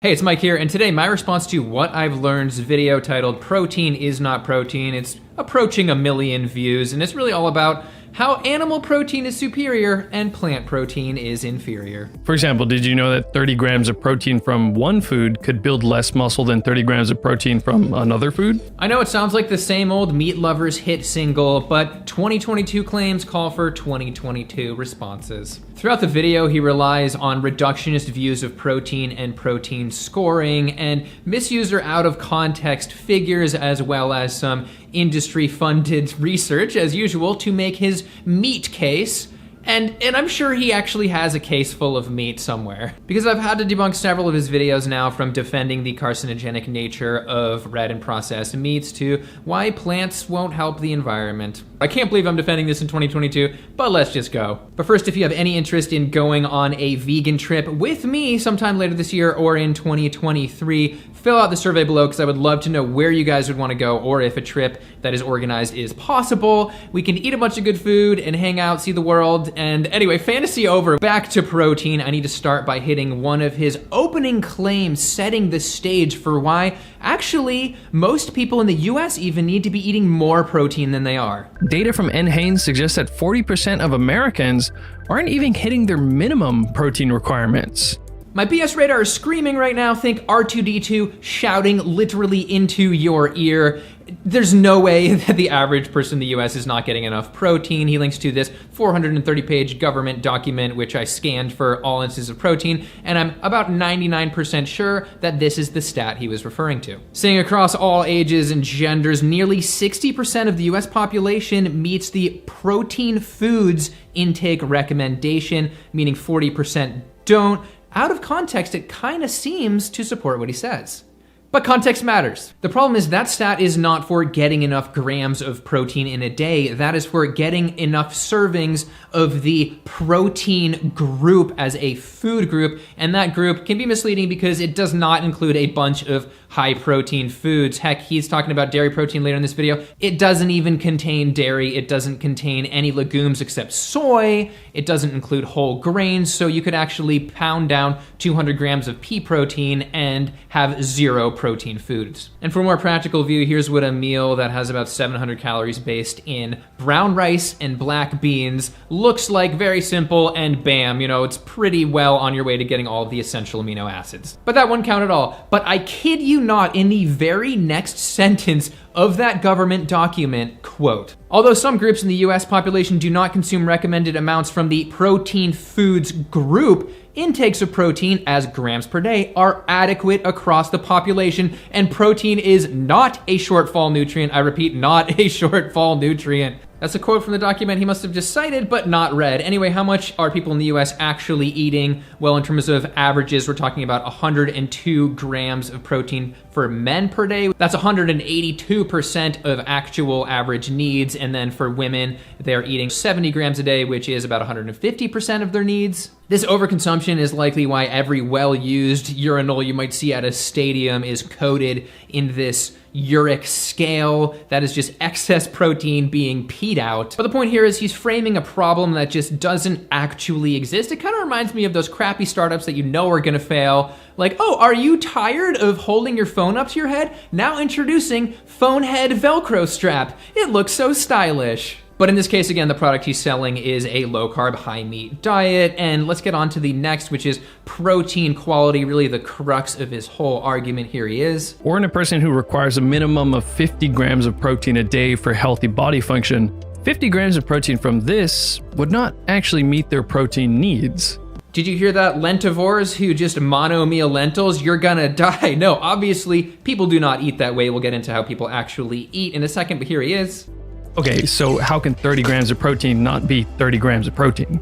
Hey, it's Mike here, and today my response to What I've Learned's video titled Protein is Not Protein. It's approaching 1 million views, and it's really all about how animal protein is superior and plant protein is inferior. For example, did you know that 30 grams of protein from one food could build less muscle than 30 grams of protein from another food? I know it sounds like the same old meat lovers hit single, but 2022 claims call for 2022 responses. Throughout the video, he relies on reductionist views of protein and protein scoring and misuse or out of context figures, as well as some industry-funded research, as usual, to make his meat case. And I'm sure he actually has a case full of meat somewhere, because I've had to debunk several of his videos now, from defending the carcinogenic nature of red and processed meats to why plants won't help the environment. I can't believe I'm defending this in 2022, but let's just go. But first, if you have any interest in going on a vegan trip with me sometime later this year or in 2023, fill out the survey below, because I would love to know where you guys would want to go, or if a trip that is organized is possible. We can eat a bunch of good food and hang out, see the world. And anyway, fantasy over, back to protein. I need to start by hitting one of his opening claims, setting the stage for why actually most people in the US even need to be eating more protein than they are. Data from NHANES suggests that 40% of Americans aren't even hitting their minimum protein requirements. My BS radar is screaming right now. Think R2-D2 shouting literally into your ear. There's no way that the average person in the US is not getting enough protein. He links to this 430-page government document, which I scanned for all instances of protein, and I'm about 99% sure that this is the stat he was referring to. Saying across all ages and genders, nearly 60% of the US population meets the protein foods intake recommendation, meaning 40% don't. Out of context, it kind of seems to support what he says. But context matters. The problem is that stat is not for getting enough grams of protein in a day. That is for getting enough servings of the protein group as a food group. And that group can be misleading because it does not include a bunch of high protein foods. Heck, he's talking about dairy protein later in this video. It doesn't even contain dairy. It doesn't contain any legumes except soy. It doesn't include whole grains. So you could actually pound down 200 grams of pea protein and have zero protein foods. And for a more practical view, here's what a meal that has about 700 calories based in brown rice and black beans looks like. Very simple, and bam, it's pretty well on your way to getting all of the essential amino acids. But that wouldn't count at all. But I kid you not, in the very next sentence of that government document, quote, although some groups in the US population do not consume recommended amounts from the protein foods group, intakes of protein as grams per day are adequate across the population, and protein is not a shortfall nutrient. I repeat, not a shortfall nutrient. That's a quote from the document he must have just cited, but not read. Anyway, how much are people in the US actually eating? Well, in terms of averages, we're talking about 102 grams of protein for men per day. That's 182% of actual average needs. And then for women, they're eating 70 grams a day, which is about 150% of their needs. This overconsumption is likely why every well-used urinal you might see at a stadium is coated in this uric scale. That is just excess protein being peed out. But the point here is he's framing a problem that just doesn't actually exist. It kind of reminds me of those crappy startups that you know are gonna fail. Like, oh, are you tired of holding your phone up to your head? Now introducing phone head Velcro strap. It looks so stylish. But in this case, again, the product he's selling is a low-carb, high-meat diet. And let's get on to the next, which is protein quality, really the crux of his whole argument. Here he is. Or in a person who requires a minimum of 50 grams of protein a day for healthy body function, 50 grams of protein from this would not actually meet their protein needs. Did you hear that, lentivores who just mono-meal lentils? You're gonna die. No, obviously, people do not eat that way. We'll get into how people actually eat in a second, but here he is. Okay, so how can 30 grams of protein not be 30 grams of protein?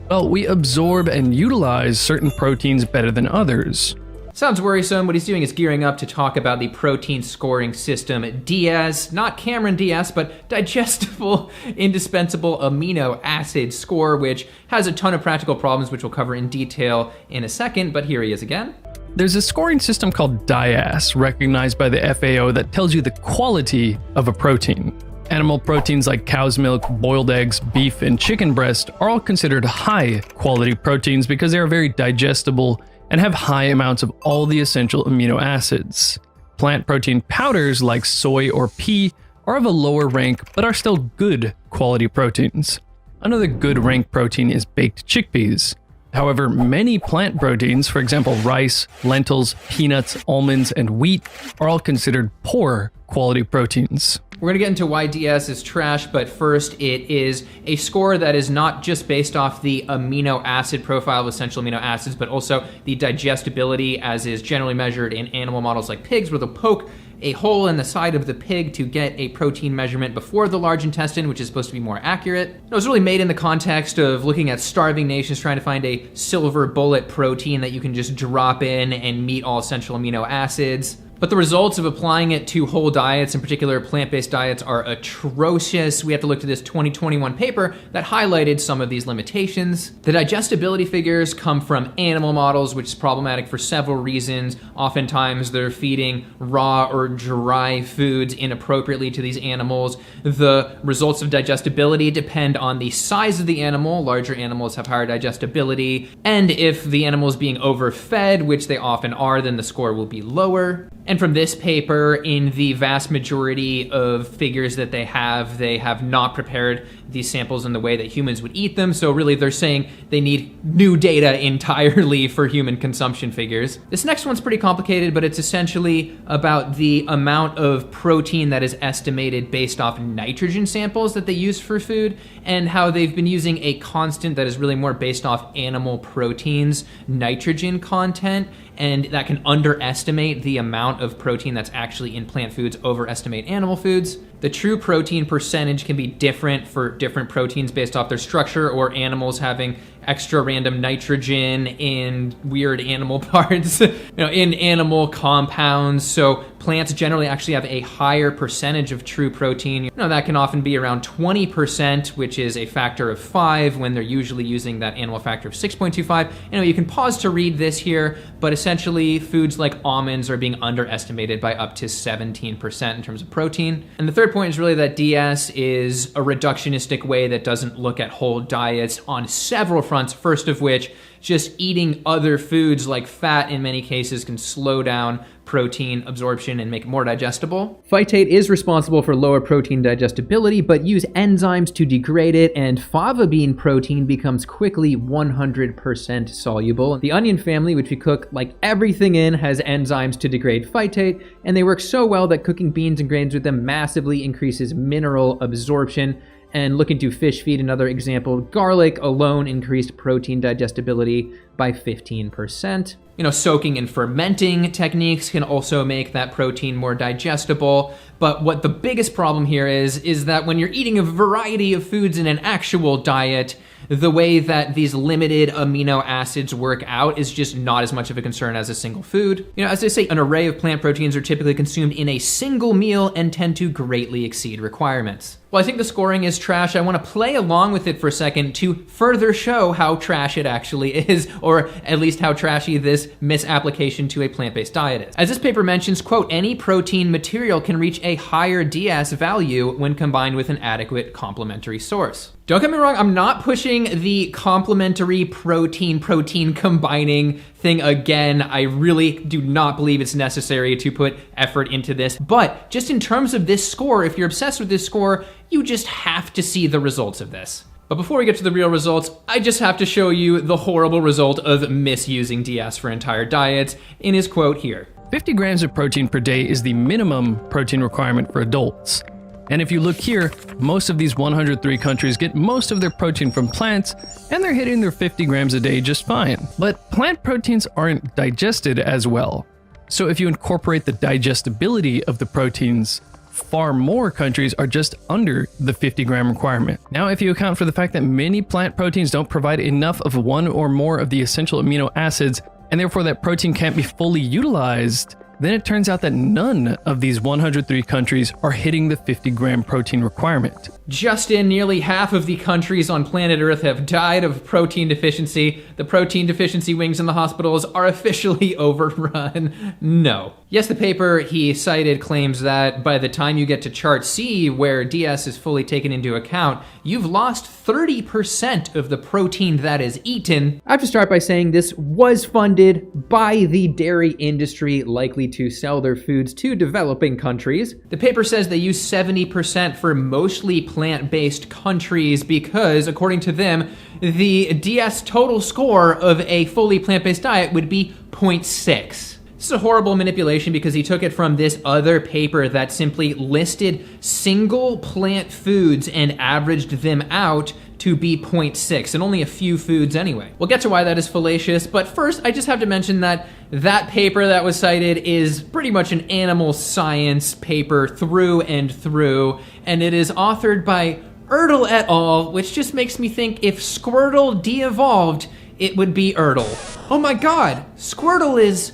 Well, we absorb and utilize certain proteins better than others. Sounds worrisome. What he's doing is gearing up to talk about the protein scoring system Diaz, not Cameron Diaz, but digestible, indispensable amino acid score, which has a ton of practical problems, which we'll cover in detail in a second, but here he is again. There's a scoring system called DIAS, recognized by the FAO, that tells you the quality of a protein. Animal proteins like cow's milk, boiled eggs, beef, and chicken breast are all considered high quality proteins because they are very digestible and have high amounts of all the essential amino acids. Plant protein powders like soy or pea are of a lower rank but are still good quality proteins. Another good rank protein is baked chickpeas. However, many plant proteins, for example rice, lentils, peanuts, almonds, and wheat, are all considered poor quality proteins. We're going to get into why DS is trash, but first it is a score that is not just based off the amino acid profile of essential amino acids, but also the digestibility as is generally measured in animal models like pigs, where they'll poke a hole in the side of the pig to get a protein measurement before the large intestine, which is supposed to be more accurate. It was really made in the context of looking at starving nations trying to find a silver bullet protein that you can just drop in and meet all essential amino acids. But the results of applying it to whole diets, in particular plant-based diets, are atrocious. We have to look to this 2021 paper that highlighted some of these limitations. The digestibility figures come from animal models, which is problematic for several reasons. Oftentimes they're feeding raw or dry foods inappropriately to these animals. The results of digestibility depend on the size of the animal. Larger animals have higher digestibility. And if the animal is being overfed, which they often are, then the score will be lower. And from this paper, in the vast majority of figures that they have not prepared these samples in the way that humans would eat them. So really they're saying they need new data entirely for human consumption figures. This next one's pretty complicated, but it's essentially about the amount of protein that is estimated based off nitrogen samples that they use for food, and how they've been using a constant that is really more based off animal proteins, nitrogen content, and that can underestimate the amount of protein that's actually in plant foods, overestimate animal foods. The true protein percentage can be different for different proteins based off their structure, or animals having extra random nitrogen in weird animal parts, in animal compounds. So plants generally actually have a higher percentage of true protein. That can often be around 20%, which is a factor of 5 when they're usually using that animal factor of 6.25. You can pause to read this here, but essentially foods like almonds are being underestimated by up to 17% in terms of protein. And the third point is really that DS is a reductionistic way that doesn't look at whole diets on several fronts. First of which, just eating other foods like fat in many cases can slow down protein absorption and make it more digestible. Phytate is responsible for lower protein digestibility, but use enzymes to degrade it, and fava bean protein becomes quickly 100% soluble. The onion family, which we cook like everything in, has enzymes to degrade phytate, and they work so well that cooking beans and grains with them massively increases mineral absorption. And look into fish feed, another example. Garlic alone increased protein digestibility by 15%. Soaking and fermenting techniques can also make that protein more digestible. But what the biggest problem here is that when you're eating a variety of foods in an actual diet, the way that these limited amino acids work out is just not as much of a concern as a single food. As I say, an array of plant proteins are typically consumed in a single meal and tend to greatly exceed requirements. Well, I think the scoring is trash. I want to play along with it for a second to further show how trash it actually is, or at least how trashy this misapplication to a plant-based diet is. As this paper mentions, quote, any protein material can reach a higher DS value when combined with an adequate complementary source. Don't get me wrong, I'm not pushing the complementary protein combining thing again. I really do not believe it's necessary to put effort into this. But just in terms of this score, if you're obsessed with this score, you just have to see the results of this. But before we get to the real results, I just have to show you the horrible result of misusing DS for entire diets in his quote here. 50 grams of protein per day is the minimum protein requirement for adults. And if you look here, most of these 103 countries get most of their protein from plants, and they're hitting their 50 grams a day just fine. But plant proteins aren't digested as well. So if you incorporate the digestibility of the proteins, far more countries are just under the 50 gram requirement. Now, if you account for the fact that many plant proteins don't provide enough of one or more of the essential amino acids, and therefore that protein can't be fully utilized, then it turns out that none of these 103 countries are hitting the 50-gram protein requirement. Justin, nearly half of the countries on planet Earth have died of protein deficiency. The protein deficiency wings in the hospitals are officially overrun. No. Yes, the paper he cited claims that by the time you get to chart C, where DS is fully taken into account, you've lost 30% of the protein that is eaten. I have to start by saying this was funded by the dairy industry, likely to sell their foods to developing countries. The paper says they use 70% for mostly plant-based countries because, according to them, the DS total score of a fully plant-based diet would be 0.6. This is a horrible manipulation because he took it from this other paper that simply listed single plant foods and averaged them out to be 0.6, and only a few foods anyway. We'll get to why that is fallacious, but first I just have to mention that that paper that was cited is pretty much an animal science paper through and through, and it is authored by Ertl et al., which just makes me think if Squirtle de-evolved, it would be Ertl. Oh my god, Squirtle is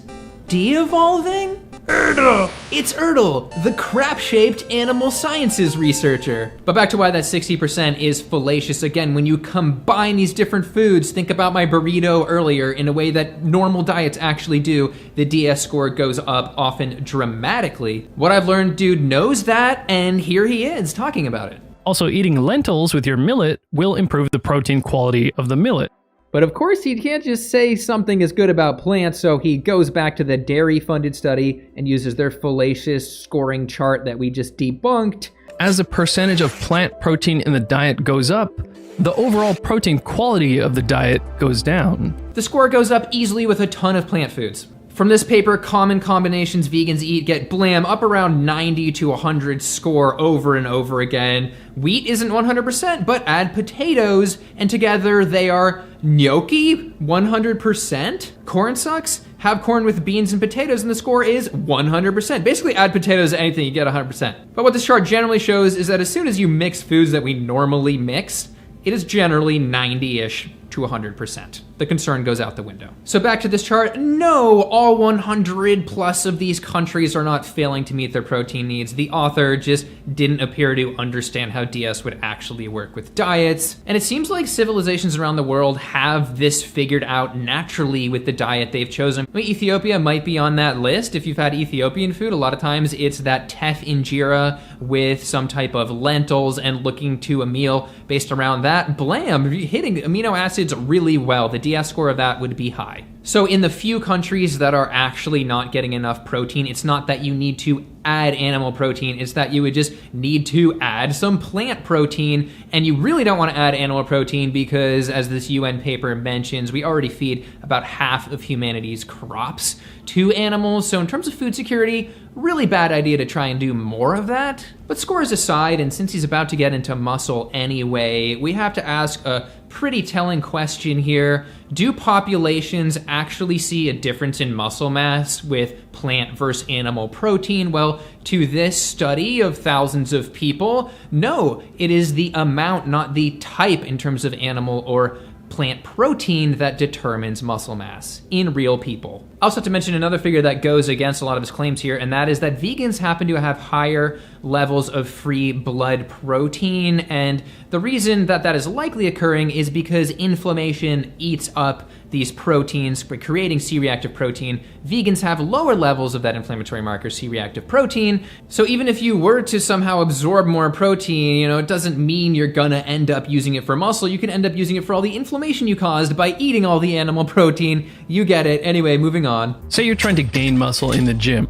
de-evolving? Ertl! It's Ertl, the crap-shaped animal sciences researcher. But back to why that 60% is fallacious. Again, when you combine these different foods, think about my burrito earlier, in a way that normal diets actually do, the DS score goes up, often dramatically. What I've learned, dude knows that, and here he is talking about it. Also, eating lentils with your millet will improve the protein quality of the millet. But of course, he can't just say something is good about plants, so he goes back to the dairy-funded study and uses their fallacious scoring chart that we just debunked. As the percentage of plant protein in the diet goes up, the overall protein quality of the diet goes down. The score goes up easily with a ton of plant foods. From this paper, common combinations vegans eat get blam up around 90 to 100 score over and over again. Wheat isn't 100%, but add potatoes, and together they are gnocchi 100%. Corn sucks. Have corn with beans and potatoes, and the score is 100%. Basically, add potatoes to anything, you get 100%. But what this chart generally shows is that as soon as you mix foods that we normally mix, it is generally 90-ish to 100%. The concern goes out the window. So back to this chart, no, all 100 plus of these countries are not failing to meet their protein needs. The author just didn't appear to understand how DS would actually work with diets. And it seems like civilizations around the world have this figured out naturally with the diet they've chosen. I mean, Ethiopia might be on that list. If you've had Ethiopian food, a lot of times it's that teff injera with some type of lentils and looking to a meal based around that. Blam, hitting amino acids really well. The DS score of that would be high. So in the few countries that are actually not getting enough protein, it's not that you need to add animal protein, it's that you would just need to add some plant protein, and you really don't want to add animal protein because, as this UN paper mentions, we already feed about half of humanity's crops to animals, so in terms of food security, really bad idea to try and do more of that. But scores aside, and since he's about to get into muscle anyway, we have to ask a pretty telling question here. Do populations actually see a difference in muscle mass with plant versus animal protein? Well, to this study of thousands of people, no, it is the amount, not the type in terms of animal or plant protein that determines muscle mass in real people. I also have to mention another figure that goes against a lot of his claims here, and that is that vegans happen to have higher levels of free blood protein, and the reason that that is likely occurring is because inflammation eats up these proteins by creating C-reactive protein. Vegans have lower levels of that inflammatory marker, C-reactive protein, so even if you were to somehow absorb more protein, it doesn't mean you're gonna end up using it for muscle. You can end up using it for all the inflammation you caused by eating all the animal protein. You get it. Anyway, moving on. Say you're trying to gain muscle in the gym.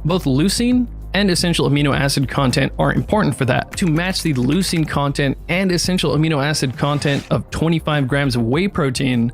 Both leucine and essential amino acid content are important for that. To match the leucine content and essential amino acid content of 25 grams of whey protein,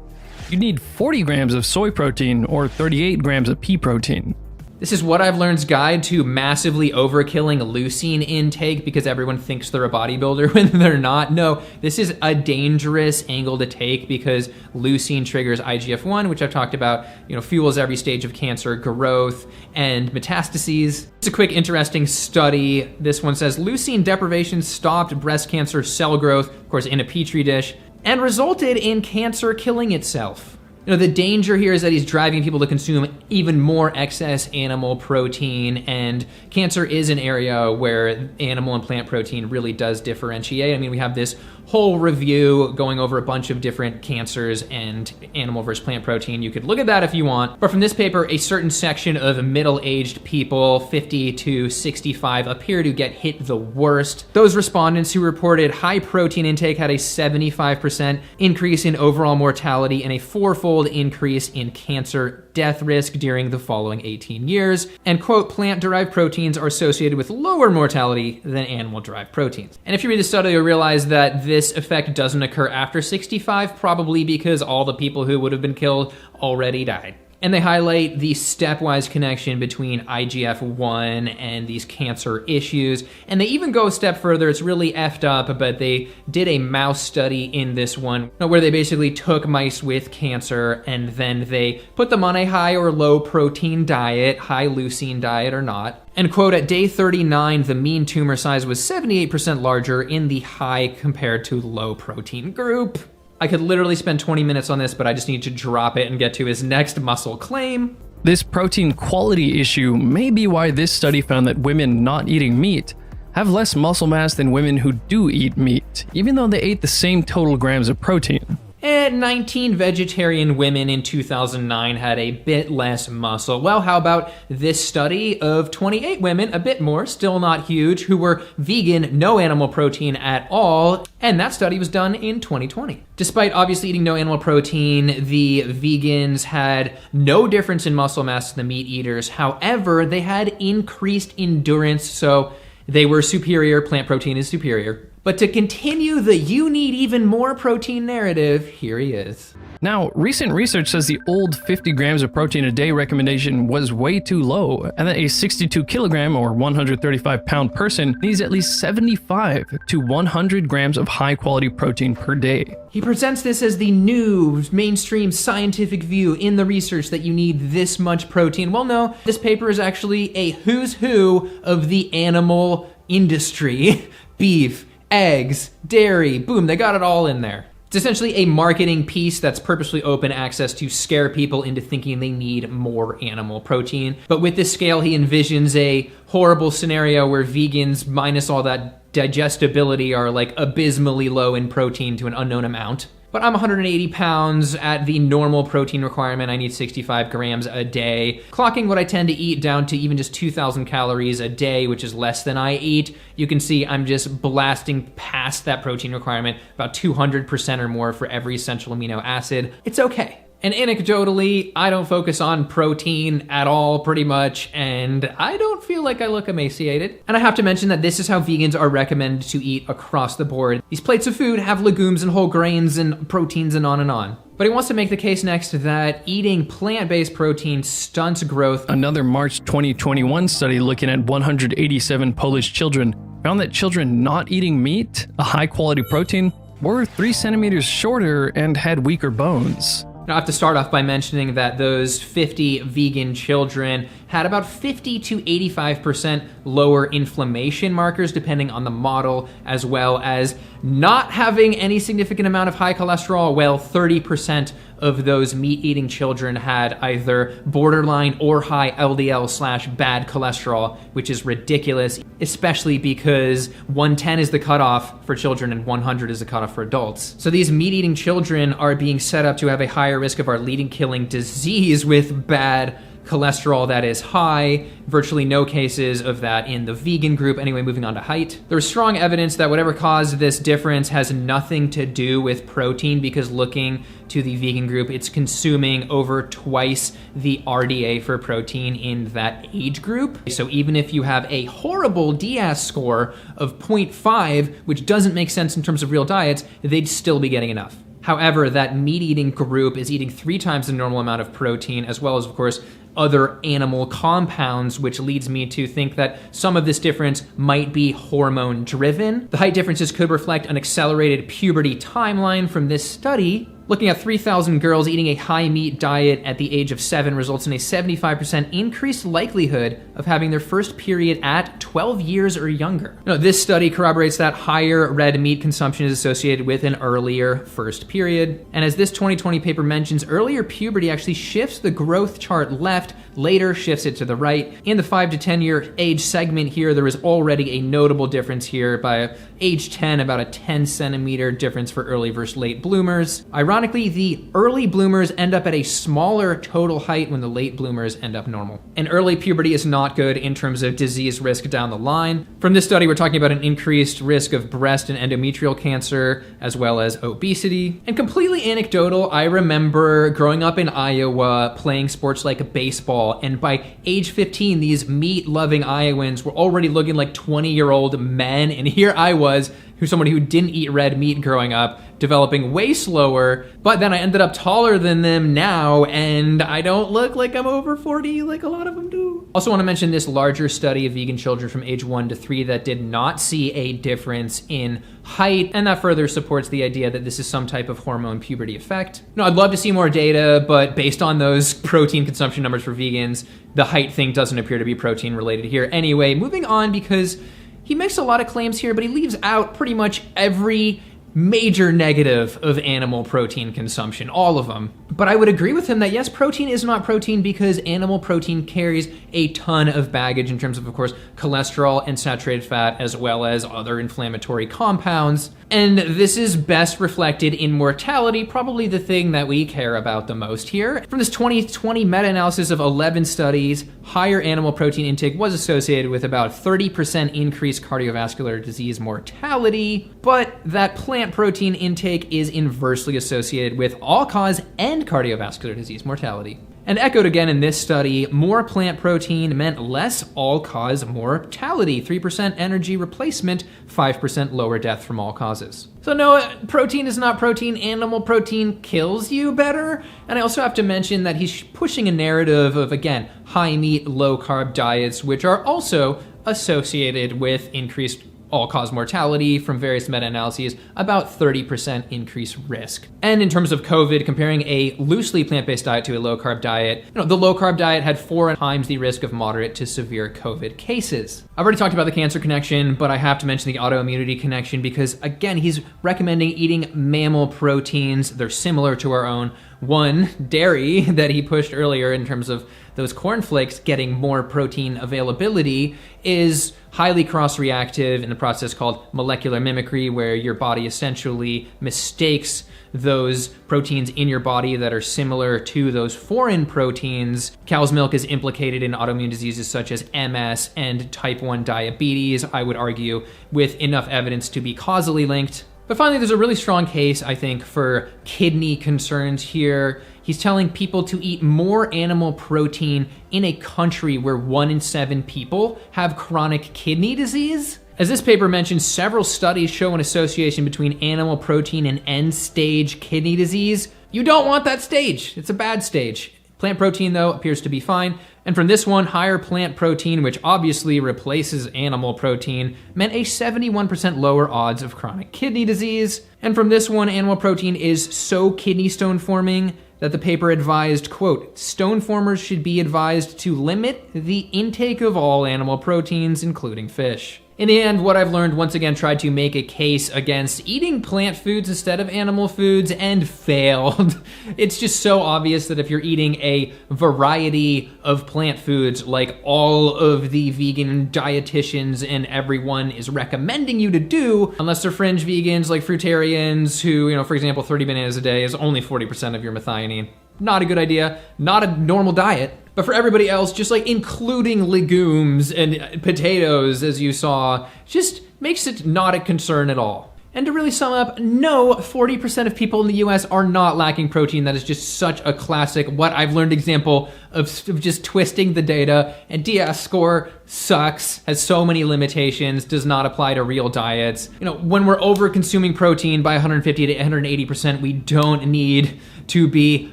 you need 40 grams of soy protein or 38 grams of pea protein. This is What I've Learned's guide to massively overkilling leucine intake because everyone thinks they're a bodybuilder when they're not. No, this is a dangerous angle to take because leucine triggers IGF-1, which I've talked about, fuels every stage of cancer growth and metastases. It's a quick, interesting study. This one says leucine deprivation stopped breast cancer cell growth, of course, in a petri dish, and resulted in cancer killing itself. The danger here is that he's driving people to consume even more excess animal protein, and cancer is an area where animal and plant protein really does differentiate. I mean, we have this whole review going over a bunch of different cancers and animal versus plant protein. You could look at that if you want. But from this paper, a certain section of middle-aged people, 50 to 65, appear to get hit the worst. Those respondents who reported high protein intake had a 75% increase in overall mortality and a fourfold increase in cancer death risk during the following 18 years. And quote, plant-derived proteins are associated with lower mortality than animal-derived proteins. And if you read the study, you'll realize that this effect doesn't occur after 65, probably because all the people who would have been killed already died. And they highlight the stepwise connection between IGF-1 and these cancer issues. And they even go a step further. It's really effed up, but they did a mouse study in this one where they basically took mice with cancer and then they put them on a high or low protein diet, high leucine diet or not. And quote, at day 39, the mean tumor size was 78% larger in the high compared to low protein group. I could literally spend 20 minutes on this, but I just need to drop it and get to his next muscle claim. This protein quality issue may be why this study found that women not eating meat have less muscle mass than women who do eat meat, even though they ate the same total grams of protein. And 19 vegetarian women in 2009 had a bit less muscle. Well, how about this study of 28 women, a bit more, still not huge, who were vegan, no animal protein at all, and that study was done in 2020. Despite obviously eating no animal protein, the vegans had no difference in muscle mass than the meat eaters. However, they had increased endurance, so they were superior. Plant protein is superior. But to continue the you need even more protein narrative, here he is. Now, recent research says the old 50 grams of protein a day recommendation was way too low, and that a 62 kilogram or 135 pound person needs at least 75 to 100 grams of high quality protein per day. He presents this as the new mainstream scientific view in the research that you need this much protein. Well, no, this paper is actually a who's who of the animal industry. Beef, eggs, dairy, boom, they got it all in there. It's essentially a marketing piece that's purposely open access to scare people into thinking they need more animal protein. But with this scale, he envisions a horrible scenario where vegans, minus all that digestibility, are like abysmally low in protein to an unknown amount. But I'm 180 pounds at the normal protein requirement. I need 65 grams a day. Clocking what I tend to eat down to even just 2,000 calories a day, which is less than I eat, you can see I'm just blasting past that protein requirement, about 200% or more for every essential amino acid. It's okay. And anecdotally, I don't focus on protein at all, pretty much, and I don't feel like I look emaciated. And I have to mention that this is how vegans are recommended to eat across the board. These plates of food have legumes and whole grains and proteins and on and on. But he wants to make the case next that eating plant-based protein stunts growth. Another March 2021 study looking at 187 Polish children found that children not eating meat, a high-quality protein, were 3 centimeters shorter and had weaker bones. Now, I have to start off by mentioning that those 50 vegan children had about 50 to 85% lower inflammation markers depending on the model, as well as not having any significant amount of high cholesterol. Well, 30% of those meat-eating children had either borderline or high LDL/bad cholesterol, which is ridiculous, especially because 110 is the cutoff for children and 100 is the cutoff for adults. So these meat-eating children are being set up to have a higher risk of our leading killing disease with bad cholesterol that is high. Virtually no cases of that in the vegan group. Anyway, moving on to height. There's strong evidence that whatever caused this difference has nothing to do with protein, because looking to the vegan group, it's consuming over twice the RDA for protein in that age group. So even if you have a horrible DS score of 0.5, which doesn't make sense in terms of real diets, they'd still be getting enough. However, that meat-eating group is eating 3 times the normal amount of protein, as well as, of course, other animal compounds, which leads me to think that some of this difference might be hormone-driven. The height differences could reflect an accelerated puberty timeline from this study, Looking at 3,000 girls eating a high meat diet at the age of 7 results in a 75% increased likelihood of having their first period at 12 years or younger. Now, this study corroborates that higher red meat consumption is associated with an earlier first period. And as this 2020 paper mentions, earlier puberty actually shifts the growth chart left, later shifts it to the right. In the 5 to 10 year age segment here, there is already a notable difference here by age 10, about a 10 centimeter difference for early versus late bloomers. Ironically, the early bloomers end up at a smaller total height when the late bloomers end up normal. And early puberty is not good in terms of disease risk down the line. From this study, we're talking about an increased risk of breast and endometrial cancer, as well as obesity. And completely anecdotal, I remember growing up in Iowa playing sports like baseball, and by age 15, these meat-loving Iowans were already looking like 20-year-old men, and here I was, who's somebody who didn't eat red meat growing up, developing way slower, but then I ended up taller than them now, and I don't look like I'm over 40 like a lot of them do. Also want to mention this larger study of vegan children from age 1 to 3 that did not see a difference in height, and that further supports the idea that this is some type of hormone puberty effect. You know, I'd love to see more data, but based on those protein consumption numbers for vegans, the height thing doesn't appear to be protein related here. Anyway, moving on, because he makes a lot of claims here, but he leaves out pretty much every major negative of animal protein consumption, all of them. But I would agree with him that yes, protein is not protein because animal protein carries a ton of baggage in terms of course, cholesterol and saturated fat, as well as other inflammatory compounds. And this is best reflected in mortality, probably the thing that we care about the most here. From this 2020 meta-analysis of 11 studies, higher animal protein intake was associated with about 30% increased cardiovascular disease mortality, but that plant protein intake is inversely associated with all-cause and cardiovascular disease mortality. And echoed again in this study, more plant protein meant less all-cause mortality, 3% energy replacement, 5% lower death from all causes. So no, protein is not protein. Animal protein kills you better. And I also have to mention that he's pushing a narrative of, again, high meat, low carb diets, which are also associated with increased all-cause mortality from various meta-analyses, about 30% increased risk. And in terms of COVID, comparing a loosely plant-based diet to a low-carb diet, the low-carb diet had 4 times the risk of moderate to severe COVID cases. I've already talked about the cancer connection, but I have to mention the autoimmunity connection because, again, he's recommending eating mammal proteins. They're similar to our own. One, dairy, that he pushed earlier in terms of those cornflakes getting more protein availability, is highly cross-reactive in the process called molecular mimicry, where your body essentially mistakes those proteins in your body that are similar to those foreign proteins. Cow's milk is implicated in autoimmune diseases such as MS and type 1 diabetes, I would argue, with enough evidence to be causally linked. But finally, there's a really strong case, I think, for kidney concerns here. He's telling people to eat more animal protein in a country where 1 in 7 people have chronic kidney disease. As this paper mentions, several studies show an association between animal protein and end-stage kidney disease. You don't want that stage. It's a bad stage. Plant protein, though, appears to be fine. And from this one, higher plant protein, which obviously replaces animal protein, meant a 71% lower odds of chronic kidney disease. And from this one, animal protein is so kidney stone forming that the paper advised, quote, stone formers should be advised to limit the intake of all animal proteins, including fish. In the end, what I've learned, once again, tried to make a case against eating plant foods instead of animal foods and failed. It's just so obvious that if you're eating a variety of plant foods like all of the vegan dietitians and everyone is recommending you to do, unless they're fringe vegans like fruitarians who, for example, 30 bananas a day is only 40% of your methionine. Not a good idea, not a normal diet. But for everybody else, just like including legumes and potatoes, as you saw, just makes it not a concern at all. And to really sum up, no, 40% of people in the US are not lacking protein. That is just such a classic, what I've learned example of just twisting the data. And DS score sucks, has so many limitations, does not apply to real diets. When we're over consuming protein by 150 to 180%, we don't need to be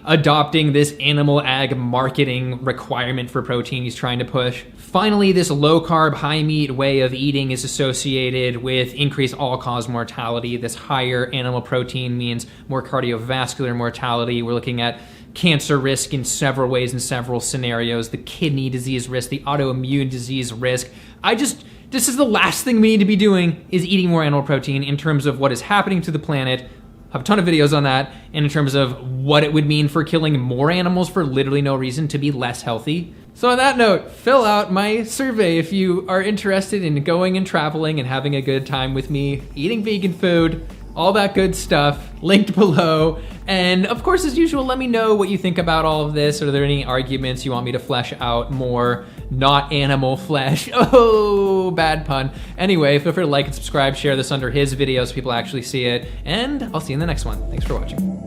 adopting this animal ag marketing requirement for protein he's trying to push. Finally, this low-carb, high-meat way of eating is associated with increased all-cause mortality. This higher animal protein means more cardiovascular mortality. We're looking at cancer risk in several ways, in several scenarios, the kidney disease risk, the autoimmune disease risk. This is the last thing we need to be doing, is eating more animal protein in terms of what is happening to the planet. I have a ton of videos on that, and in terms of what it would mean for killing more animals for literally no reason to be less healthy. So on that note, fill out my survey if you are interested in going and traveling and having a good time with me, eating vegan food, all that good stuff, linked below. And of course, as usual, let me know what you think about all of this. Are there any arguments you want me to flesh out more? Not animal flesh. Oh, bad pun. Anyway, feel free to like and subscribe, share this under his videos so people actually see it, and I'll see you in the next one. Thanks for watching.